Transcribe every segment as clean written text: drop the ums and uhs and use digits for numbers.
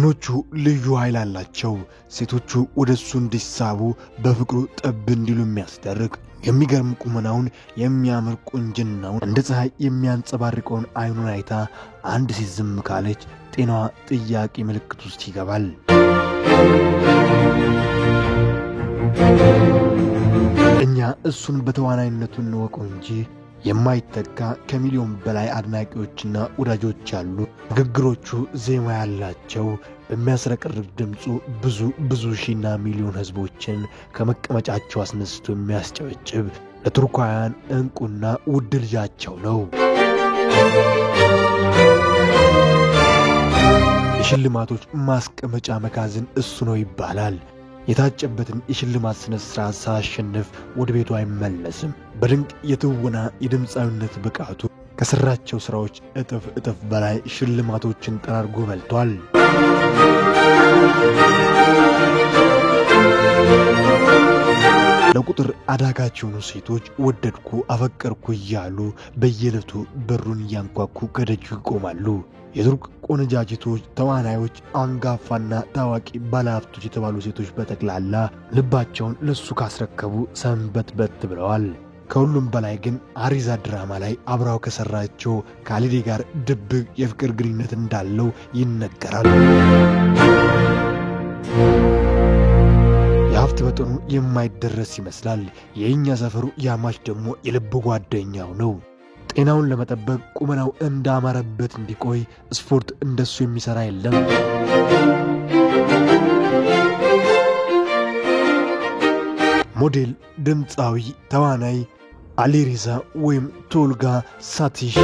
አይኖቹ ልዩ ኃይል አላቸው ሴቶቹ ወደሱ እንዲሳቡ በፍቅሩ ጠብ እንዲሉ የሚያስደርግ የሚገርም ቁመናውን የሚያምር ቁንጅናውን እንደ ፀሐይ የሚያንጸባርቀውን አይኑን አይታ አንድ ሲዝም ካለች ጤናዋ ጥያቄ ምልክት ውስጥ ይገባል እኛ እሱን በተዋናይነቱ እንወቀው እንጂ የማይተካ ከሚሊዮን በላይ አድናቂዎችና ወዳጆች አሉ ንግግሮቹ ዜማ ያላቸው በሚያስረቅርቅ ድምጹ ብዙ ሺና ሚሊዮን ህዝቦችን ከመቀመጫቸው አስነስቶ የሚያስጨበጭብ ለቱርካውያን እንቁና ውድ ልጃቸው ነው የሽልማቶች ማስቀመጫ መጋዘን እሱ ነው ይባላል የታጨበትን የሽልማት ስነ ስርዓት ሳያሸንፍ ወደ ቤቱ አይመለስም በድንቅ የትወና የድምጻዊነት ብቃቱ ከሰራቸው ስራዎች እጥፍ በላይ ሽልማቶችን ጠራርጎ በልቷል ለቁጥር አዳጋቸውን ሴቶች ወደድኩ አፈቀርኩ እያሉ በየለቱ በሩን ያንኳኩ ከደጁ ይቆማሉ የቱርክ ቆነጃጅቶች ተዋናዮች አንጋፋና ታዋቂ ባለሀብቶች የተባሉ ሴቶች በተክላላ ልባቸውን ለሱ ካስረከቡ ሰንበትበት ብለዋል ከሁሉም በላይ ግን አሪዛ ድራማ ላይ አብራው ከሰራቸው ካሊዲ ጋር ድብቅ የፍቅር ግንኙነት እንዳለው ይነገራል የሀብት መጠኑ የማይደረስ ይመስላል የኛ ሰፈሩ ያማች ደግሞ የልብ ጓደኛው ነው ጤናውን ለመጠበቅ ቁመናው እንዳማረበት እንዲቆይ ስፖርት እንደሱ የሚሰራ የለም ሞዴል ድምጻዊ ተዋናይ አሊሪዛ ወይም ቶልጋ ሳቲሽ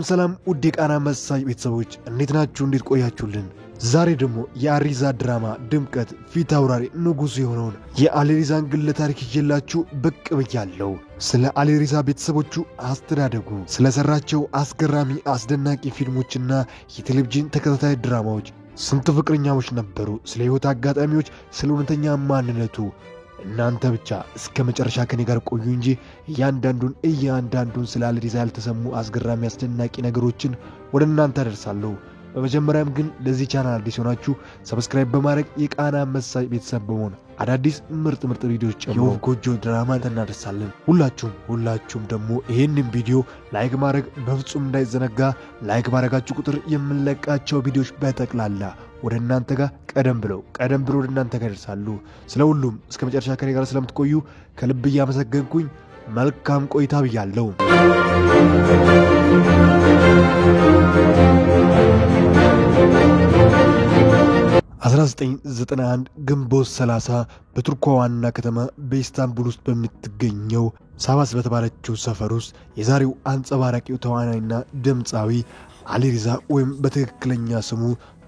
ሰላም ውድ የቃና መሳይ ቤተሰቦች እንዴት ናችሁ እንዴት ቆያችሁልን ዛሬ ደግሞ የአሪዛ ድራማ ድምቀት ፊት አውራሪ ንጉስ የሆነውን የአሊሪዛን ግለ ታሪክ ይዤላችሁ ብቅ ብያለሁ ስለ አሊሪዛ ቤተሰቦቹ አስተዳደጉ ስለሰራቸው አስገራሚ አስደናቂ ፊልሞችና የቴሌቪዥን ተከታታይ ድራማዎች ስንት ፍቅረኛሞች ነበሩ ስለ ህይወት አጋጣሚዎች ስለ እውነተኛ ማንነቱ እናንተ ብቻ እስከ መጨረሻ ከኔ ጋር ቆዩ እንጂ እያንዳንዱን ስለ አሊሪዛ ያልተሰሙ አስገራሚ አስደናቂ ነገሮችን ወደ እናንተ አደርሳለሁ በመጀመሪያም ግን ለዚህ ቻናል አዲስ ሆናችሁ ሰብስክራይብ በማድረግ የቃና መሳይ ቤተሰብ በመሆን አዳዲስ ምርጥ ቪዲዮዎች ጨምሮ ጎጆ ድራማ እናደርሳለን ሁላችሁም ደግሞ ይሄንን ቪዲዮ ላይክ ማድረግ በፍጹም እንዳይዘነጋ ላይክ ማድረጋችሁ ቁጥር የምንለቃቸው ቪዲዮዎች በተክላላ ወደ እናንተ ጋር ቀደም ብለው ወደ እናንተ ጋር ይደርሳሉ ስለሁሉም እስከ መጨረሻ ከኔ ጋር ስለምትቆዩ ከልብ ያመሰግንኩኝ መልካም ቆይታ ብያለሁ 1991 ግንቦት 30 በቱርክ ዋና ከተማ በኢስታንቡል ውስጥ በምትገኘው ሳባስ በተባለችው ሰፈር ውስጥ የዛሬው አንጸባራቂው ተዋናይና ድምጻዊ አሊሪዛ ወይም በትክክለኛ ስሙ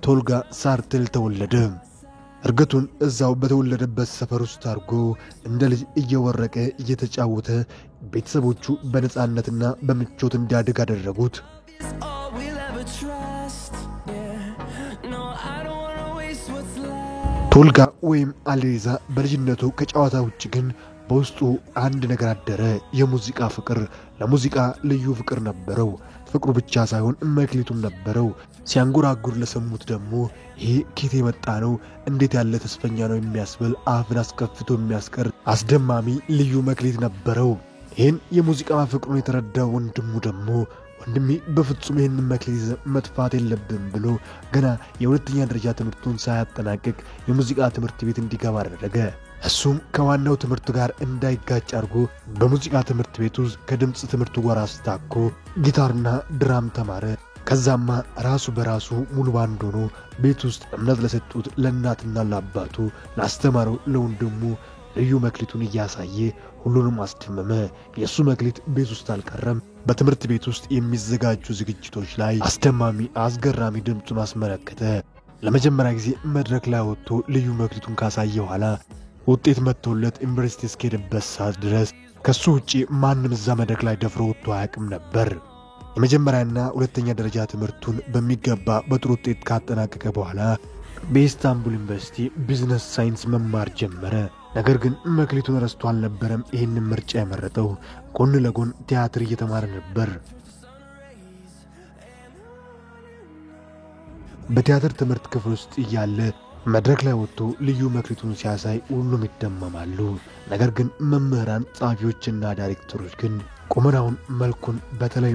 ቶልጋ ሳርትል ተወለደ እርግጡን እዛው በተወለደበት ሰፈር ውስጥ አርጎ እንደ ልጅ እየወረቀ እየተጫወተ ቤተሰቦቹ በነጻነትና በምቾት እንዲያድግ አደረጉት ቶልጋ ወይም አሊሪዛ በልጅነቱ ከጨዋታ ውጭ ግን በውስጡ አንድ ነገር አደረ የሙዚቃ ፍቅር ለሙዚቃ ልዩ ፍቅር ነበረው ፍቅሩ ብቻ ሳይሆን መክሊቱም ነበረው ሲያንጎራጉር ለሰሙት ደግሞ ይሄ ኬት የመጣ ነው እንዴት ያለ ተስፈኛ ነው የሚያስብል አፍን አስከፍቶ የሚያስቀር አስደማሚ ልዩ መክሊት ነበረው ይሄን የሙዚቃ ፍቅሩን የተረዳው ወንድሙ ደግሞ ወንድሜ በፍጹም ይሄን መክሊት መጥፋት የለብም ብሎ ገና የሁለተኛ ደረጃ ትምህርቱን ሳያጠናቅቅ የሙዚቃ ትምህርት ቤት እንዲገባ አደረገ እሱም ከዋናው ትምህርት ጋር እንዳይጋጭ አድርጎ በሙዚቃ ትምህርት ቤት ውስጥ ከድምጽ ትምህርቱ ጋር አስታኮ ጊታርና ድራም ተማረ ከዛማ ራሱ በራሱ ሙሉ ባንድ ሆኖ ቤት ውስጥ እምነት ለሰጡት ለእናትና ለአባቱ ላስተማረው ለወንድሙ ልዩ መክሊቱን እያሳየ ሁሉንም አስደመመ የሱ መክሊት ቤት ውስጥ አልቀረም በትምህርት ቤት ውስጥ የሚዘጋጁ ዝግጅቶች ላይ አስደማሚ አስገራሚ ድምጹን አስመለከተ ለመጀመሪያ ጊዜ መድረክ ላይ ወጥቶ ልዩ መክሊቱን ካሳየ በኋላ ውጤት መጥቶለት ዩኒቨርሲቲ እስከሄደበት ሰዓት ድረስ ከሱ ውጪ ማንም እዛ መድረክ ላይ ደፍሮ ወጥቶ አያውቅም ነበር የመጀመሪያና ሁለተኛ ደረጃ ትምህርቱን በሚገባ በጥሩ ውጤት ካጠናቀቀ በኋላ በኢስታንቡል ዩኒቨርሲቲ ቢዝነስ ሳይንስ መማር ጀመረ ነገር ግን መክሊቱን ረስቶ አልነበረም ይህንን ምርጫ የመረጠው። ጎን ለጎን ቲያትር እየተማረ ነበር። በቲያትር ትምህርት ክፍል ውስጥ እያለ መድረክ ላይ ወጥቶ ልዩ መክሊቱን ሲያሳይ ሁሉም ይደመማሉ። ነገር ግን መምህራን፣ ጸሐፊዎችና ዳይሬክተሮች ግን ቁመናውን፣ መልኩን በተለይ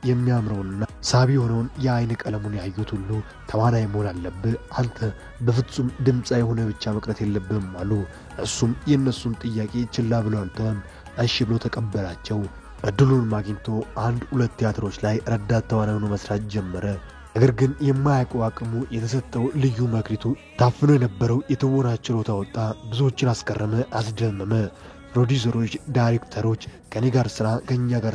የሚያምረውና ሳቢ የሆነውን የአይን ቀለሙን ያዩት ሁሉ ተዋናይ መሆን አለብህ፣ አንተ በፍጹም ድምፃዊ ሆነ ብቻ መቅረት የለብህም አሉ። እሱም የእነሱን ጥያቄ ችላ ብሎ አልተወም። እሺ ብሎ ተቀበላቸው። እድሉን አግኝቶ 1-2 ቲያትሮች ላይ ረዳት ተዋናይ ሆኖ መስራት ጀመረ። ነገር ግን የማያውቀው አቅሙ የተሰጠው ልዩ መክሊቱ ታፍኖ የነበረው የትወና ችሎታ ወጣ። ብዙዎችን አስገረመ፣ አስደመመ። ፕሮዲውሰሮች፣ ዳይሬክተሮች ከኛ ጋር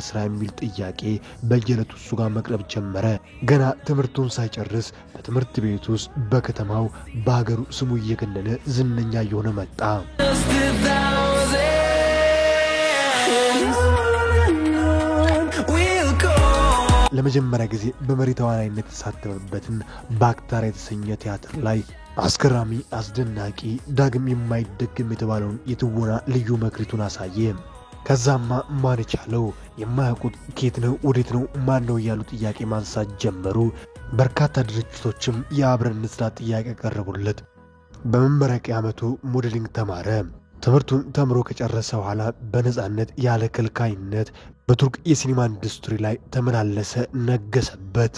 ስራ የሚል ጥያቄ በየዕለቱ እሱ ጋር መቅረብ ጀመረ። ገና ትምህርቱን ሳይጨርስ በትምህርት ቤት ውስጥ፣ በከተማው፣ በሀገሩ ስሙ እየገነነ ዝነኛ እየሆነ መጣ። ለመጀመሪያ ጊዜ በመሪ ተዋናይነት የተሳተፈበትን ባክታራ የተሰኘ ቲያትር ላይ አስገራሚ፣ አስደናቂ፣ ዳግም የማይደገም የተባለውን የትወና ልዩ መክሊቱን አሳየ። ከዛማ ማን ቻለው? የማያውቁት ኬት ነው፣ ወዴት ነው፣ ማን ነው እያሉ ጥያቄ ማንሳት ጀመሩ። በርካታ ድርጅቶችም የአብረን እንስራ ጥያቄ ቀረቡለት። በመመረቂያ ዓመቱ ሞዴሊንግ ተማረ። ትምህርቱን ተምሮ ከጨረሰ በኋላ በነጻነት ያለ ከልካይነት በቱርክ የሲኒማ ኢንዱስትሪ ላይ ተመላለሰ፣ ነገሰበት።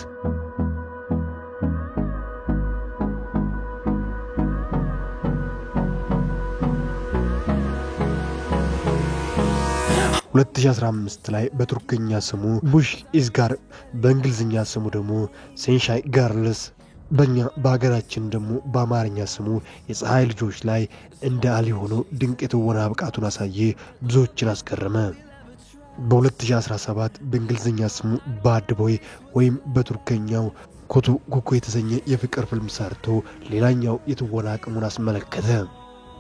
በ2015 ላይ በቱርክኛ ስሙ ቡሽ ኢዝጋር፣ በእንግሊዝኛ ስሙ ደግሞ ሴንሻይ ጋርልስ፣ በእኛ በሀገራችን ደግሞ በአማርኛ ስሙ የፀሐይ ልጆች ላይ እንደ አሊ ሆኖ ድንቅ የትወና ብቃቱን አሳየ፣ ብዙዎችን አስገረመ። በ2017 በእንግሊዝኛ ስሙ ባድ ቦይ ወይም በቱርክኛው ኮቱ ኩኩ የተሰኘ የፍቅር ፊልም ሰርቶ ሌላኛው የትወና አቅሙን አስመለከተ።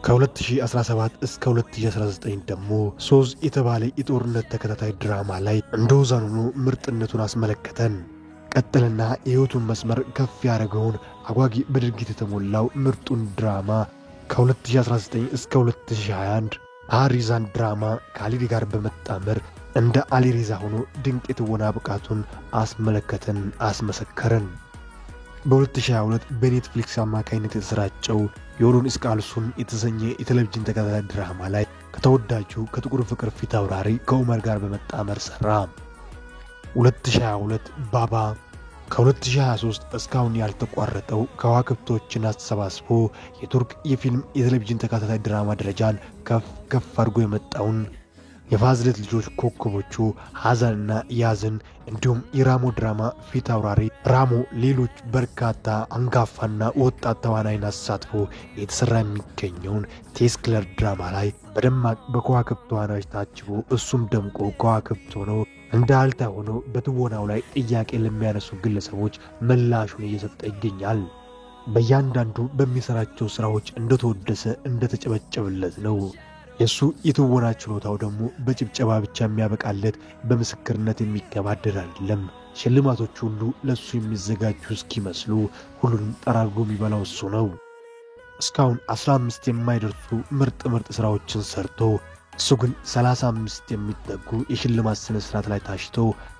ከ2017 እስከ 2019 ደግሞ ሶዝ የተባለ የጦርነት ተከታታይ ድራማ ላይ እንደወዛን ሆኖ ምርጥነቱን አስመለከተን። ቀጥልና የህይወቱን መስመር ከፍ ያደረገውን አጓጊ በድርጊት የተሞላው ምርጡን ድራማ ከ2019 እስከ 2021 አሪዛን ድራማ ከአሊሪ ጋር በመጣመር እንደ አሊሪዛ ሆኖ ድንቅ የትወና ብቃቱን አስመለከተን፣ አስመሰከረን። በ2022 በኔትፍሊክስ አማካይነት የተሰራጨው የኦሎን ኢስቃልሱን የተሰኘ የቴሌቪዥን ተከታታይ ድራማ ላይ ከተወዳጁ ከጥቁር ፍቅር ፊት አውራሪ ከኡመር ጋር በመጣመር ሰራ። 2022 ባባ ከ2023 እስካሁን ያልተቋረጠው ከዋክብቶችን አሰባስቦ የቱርክ የፊልም የቴሌቪዥን ተከታታይ ድራማ ደረጃን ከፍ አድርጎ የመጣውን የፋዝለት ልጆች ኮከቦቹ ሐዛንና ያዝን እንዲሁም የራሞ ድራማ ፊት አውራሪ ራሞ ሌሎች በርካታ አንጋፋና ወጣት ተዋናይን አሳትፎ የተሰራ የሚገኘውን ቴስክለር ድራማ ላይ በደማቅ በከዋክብት ተዋናዮች ታጅቦ እሱም ደምቆ ከዋክብት ሆኖ እንደ አልታ ሆኖ በትወናው ላይ ጥያቄ ለሚያነሱ ግለሰቦች ምላሹን እየሰጠ ይገኛል። በእያንዳንዱ በሚሰራቸው ስራዎች እንደተወደሰ እንደተጨበጨበለት ነው። የሱ የትወና ችሎታው ደግሞ በጭብጨባ ብቻ የሚያበቃለት በምስክርነት የሚገባደድ አይደለም። ሽልማቶች ሁሉ ለሱ የሚዘጋጁ እስኪመስሉ ሁሉንም ጠራርጎ የሚበላው እሱ ነው። እስካሁን 15 የማይደርሱ ምርጥ ስራዎችን ሰርቶ እሱ ግን 35 የሚጠጉ የሽልማት ስነ ስርዓት ላይ ታሽቶ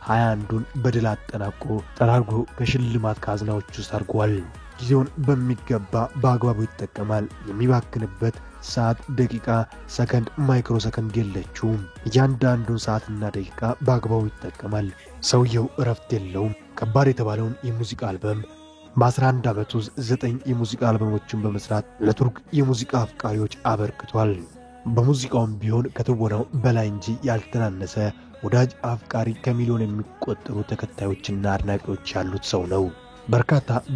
21ዱን በድል አጠናቆ ጠራርጎ ከሽልማት ካዝናዎች ውስጥ አድርጓል። ጊዜውን በሚገባ በአግባቡ ይጠቀማል። የሚባክንበት ሰዓት፣ ደቂቃ፣ ሰከንድ፣ ማይክሮ ሰከንድ የለችውም። እያንዳንዱን ሰዓትና ደቂቃ በአግባቡ ይጠቀማል። ሰውየው እረፍት የለውም። ከባድ የተባለውን የሙዚቃ አልበም በ11 ዓመቱ 9 የሙዚቃ አልበሞችን በመስራት ለቱርክ የሙዚቃ አፍቃሪዎች አበርክቷል። በሙዚቃውም ቢሆን ከትወናው በላይ እንጂ ያልተናነሰ ወዳጅ አፍቃሪ ከሚሊዮን የሚቆጠሩ ተከታዮችና አድናቂዎች ያሉት ሰው ነው።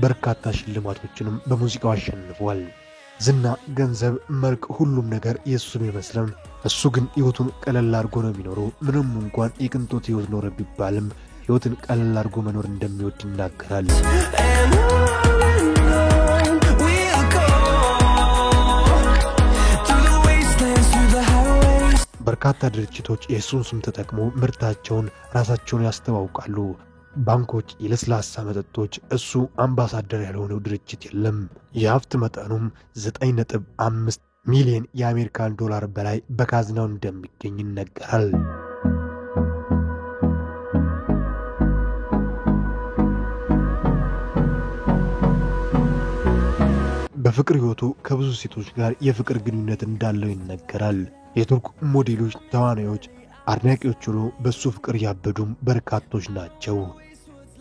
በርካታ ሽልማቶችንም በሙዚቃው አሸንፏል። ዝና፣ ገንዘብ፣ መልክ፣ ሁሉም ነገር የሱ ቢመስልም እሱ ግን ህይወቱን ቀለል አድርጎ ነው የሚኖረው። ምንም እንኳን የቅንጦት ህይወት ኖረ ቢባልም ህይወትን ቀለል አድርጎ መኖር እንደሚወድ ይናገራል። በርካታ ድርጅቶች የሱን ስም ተጠቅሞ ምርታቸውን ራሳቸውን ያስተዋውቃሉ። ባንኮች፣ የለስላሳ መጠጦች፣ እሱ አምባሳደር ያልሆነው ድርጅት የለም። የሀብት መጠኑም 9.5 ሚሊዮን የአሜሪካን ዶላር በላይ በካዝናው እንደሚገኝ ይነገራል። በፍቅር ህይወቱ ከብዙ ሴቶች ጋር የፍቅር ግንኙነት እንዳለው ይነገራል። የቱርክ ሞዴሎች፣ ተዋናዮች፣ አድናቂዎች ሁሉ በሱ ፍቅር ያበዱም በርካቶች ናቸው።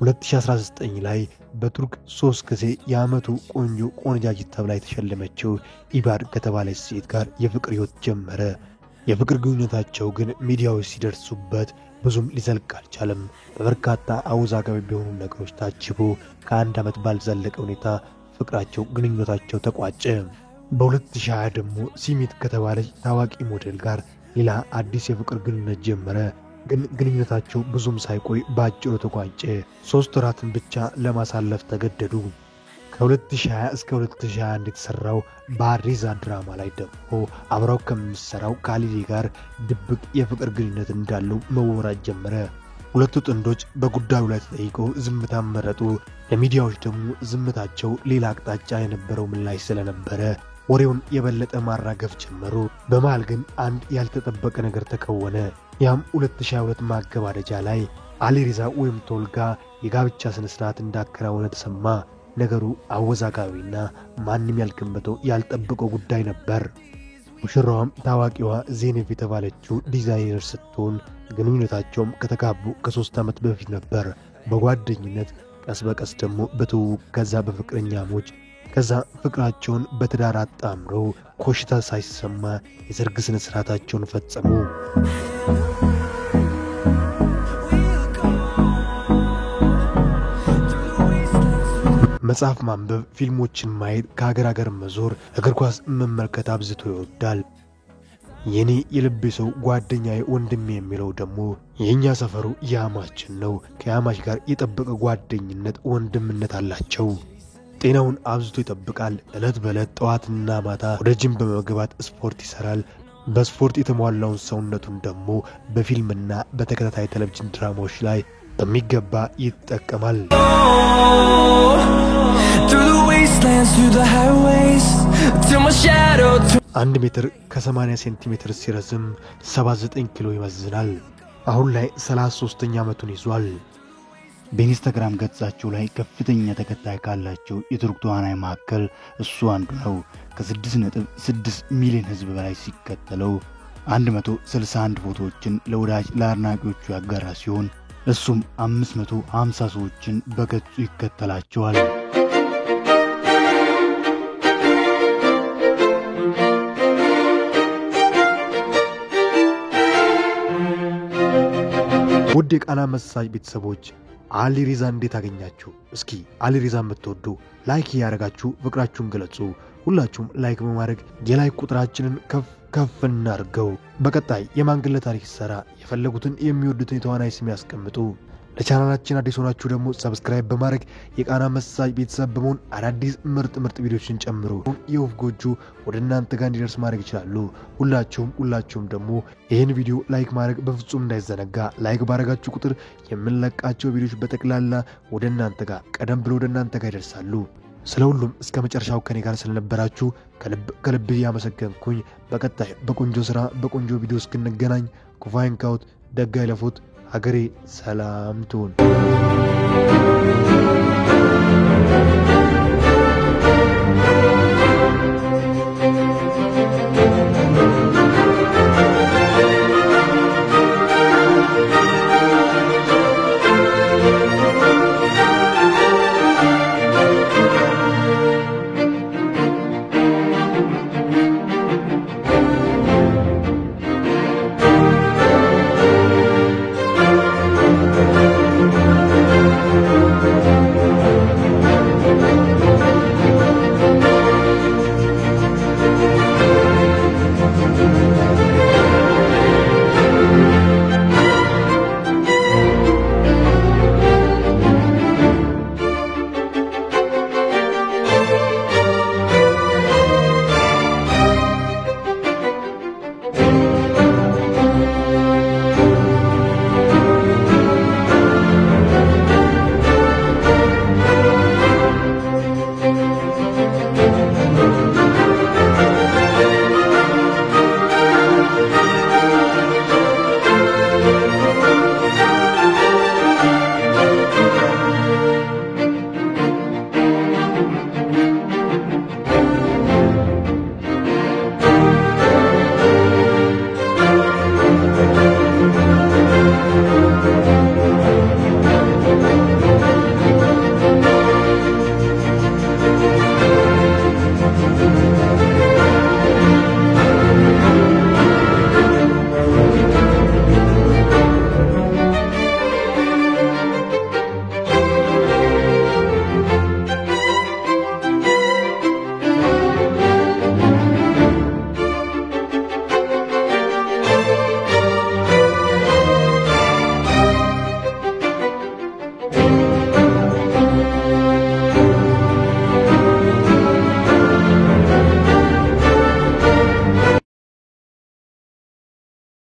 2019 ላይ በቱርክ 3 ጊዜ የዓመቱ ቆንጆ ቆንጃጅት ተብላ የተሸለመችው ኢባድ ከተባለች ሴት ጋር የፍቅር ህይወት ጀመረ። የፍቅር ግንኙነታቸው ግን ሚዲያዎች ሲደርሱበት ብዙም ሊዘልቅ አልቻለም። በበርካታ አወዛጋቢ ቢሆኑ ነገሮች ታጅቦ ከ1 ዓመት ባልዘለቀ ሁኔታ ፍቅራቸው ግንኙነታቸው ተቋጨ። በ2020 ደግሞ ሲሚት ከተባለች ታዋቂ ሞዴል ጋር ሌላ አዲስ የፍቅር ግንኙነት ጀመረ። ግን ግንኙነታቸው ብዙም ሳይቆይ በአጭሩ ተቋጨ። 3 ወራትን ብቻ ለማሳለፍ ተገደዱ። ከ2020 እስከ 2021 የተሰራው ባሪዛ ድራማ ላይ ደግሞ አብራው ከሚሰራው ካሊዲ ጋር ድብቅ የፍቅር ግንኙነት እንዳለው መወራት ጀመረ። ሁለቱ ጥንዶች በጉዳዩ ላይ ተጠይቀው ዝምታን መረጡ። ለሚዲያዎች ደግሞ ዝምታቸው ሌላ አቅጣጫ የነበረው ምላሽ ስለነበረ ወሬውን የበለጠ ማራገፍ ጀመሩ። በመሃል ግን አንድ ያልተጠበቀ ነገር ተከወነ። ያም 2022 ማገባደጃ ላይ አሊሪዛ ወይም ቶልጋ የጋብቻ ስነ ስርዓት እንዳከናወነ ተሰማ። ነገሩ አወዛጋቢና ማንም ያልገመተው ያልጠበቀው ጉዳይ ነበር። ሙሽራዋም ታዋቂዋ ዜኔቭ የተባለችው ዲዛይነር ስትሆን ግንኙነታቸውም ከተጋቡ ከ3 ዓመት በፊት ነበር። በጓደኝነት ቀስ በቀስ ደግሞ በትውውቅ ከዛ በፍቅረኛሞች ከዛ ፍቅራቸውን በትዳር አጣምረው ኮሽታ ሳይሰማ የሰርግ ስነ ስርዓታቸውን ፈጸሙ። መጽሐፍ ማንበብ፣ ፊልሞችን ማየት፣ ከሀገር ሀገር መዞር፣ እግር ኳስ መመልከት አብዝቶ ይወዳል። የኔ የልቤ ሰው ጓደኛዬ ወንድሜ የሚለው ደግሞ የኛ ሰፈሩ ያማችን ነው። ከያማች ጋር የጠበቀ ጓደኝነት ወንድምነት አላቸው። ጤናውን አብዝቶ ይጠብቃል። ዕለት በዕለት ጠዋትና ማታ ወደ ጂም በመግባት ስፖርት ይሰራል። በስፖርት የተሟላውን ሰውነቱን ደግሞ በፊልምና በተከታታይ ቴሌቪዥን ድራማዎች ላይ በሚገባ ይጠቀማል። 1 ሜትር ከ80 ሴንቲሜትር ሲረዝም 79 ኪሎ ይመዝናል። አሁን ላይ 33ኛ ዓመቱን ይዟል። በኢንስታግራም ገጻቸው ላይ ከፍተኛ ተከታይ ካላቸው የቱርክ ተዋናይ መካከል እሱ አንዱ ነው። ከ6.6 ሚሊዮን ህዝብ በላይ ሲከተለው 161 ፎቶዎችን ለወዳጅ ለአድናቂዎቹ ያጋራ ሲሆን እሱም 550 ሰዎችን በገጹ ይከተላቸዋል። ውድ የቃና መሳጅ ቤተሰቦች አሊሪዛ እንዴት አገኛችሁ? እስኪ አሊሪዛ የምትወዱ ላይክ ያደርጋችሁ ፍቅራችሁን ገለጹ። ሁላችሁም ላይክ በማድረግ የላይክ ቁጥራችንን ከፍ እናርገው። በቀጣይ የማንግለ ታሪክ ሰራ የፈለጉትን የሚወዱትን የተዋናይ ስም ያስቀምጡ። ለቻናላችን አዲስ ሆናችሁ ደግሞ ሰብስክራይብ በማድረግ የቃና መሳጅ ቤተሰብ በመሆን አዳዲስ ምርጥ ቪዲዮችን ጨምሩ። የወፍ ጎጆ ወደ እናንተ ጋር እንዲደርስ ማድረግ ይችላሉ። ሁላችሁም ደግሞ ይህን ቪዲዮ ላይክ ማድረግ በፍጹም እንዳይዘነጋ። ላይክ ባረጋችሁ ቁጥር የምንለቃቸው ቪዲዮዎች በጠቅላላ ወደ እናንተ ጋር ቀደም ብሎ ወደ እናንተ ጋር ይደርሳሉ። ስለሁሉም እስከ መጨረሻው ከኔ ጋር ስለነበራችሁ ከልብ ያመሰገንኩኝ። በቀጣይ በቆንጆ ስራ በቆንጆ ቪዲዮ እስክንገናኝ ኩፋይን ካውት ደጋ ይለፉት ሀገሬ ሰላም ትሁን።